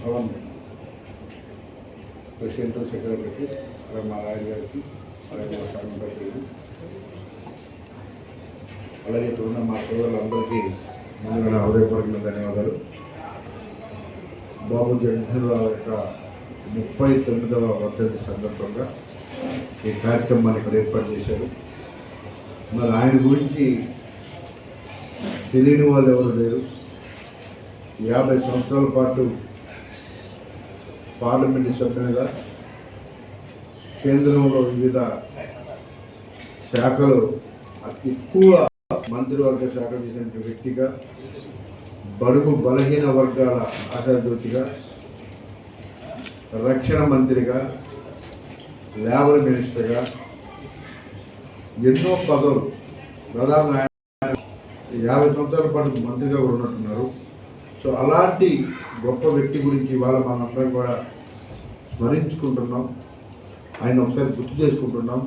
Bhavan president సెక్రటరీకి అలాగే మా రాయల్ గారికి అలాగే మా శాసనసభ్యులు అలాగే ఇక్కడ ఉన్న మా సోదరులందరికీ ముందుగా హృదయపూర్వక ధన్యవాదాలు. బాబు జగన్మోహన్ యొక్క 39వ వర్ధంతి సందర్భంగా ఈ కార్యక్రమాన్ని ఇక్కడ ఏర్పాటు చేశారు. మరి ఆయన గురించి తెలియని వాళ్ళు ఎవరు లేరు. 50 సంవత్సరాల పాటు పార్లమెంటు సభ్యునిగా కేంద్రంలో వివిధ శాఖలు ఎక్కువ మంత్రివర్గ శాఖ చేసిన వ్యక్తిగా, బడుగు బలహీన వర్గాల ఆశాజ్యోతిగా, రక్షణ మంత్రిగా, లేబర్ మినిస్టర్గా ఎన్నో పదవులు దాదాపు 50 సంవత్సరాల పాటు మంత్రిగా కూడా ఉన్నట్టున్నారు. సో అలాంటి గొప్ప వ్యక్తి గురించి ఇవాళ మనందరం కూడా స్మరించుకుంటున్నాం, ఆయన ఒకసారి గుర్తు చేసుకుంటున్నాం.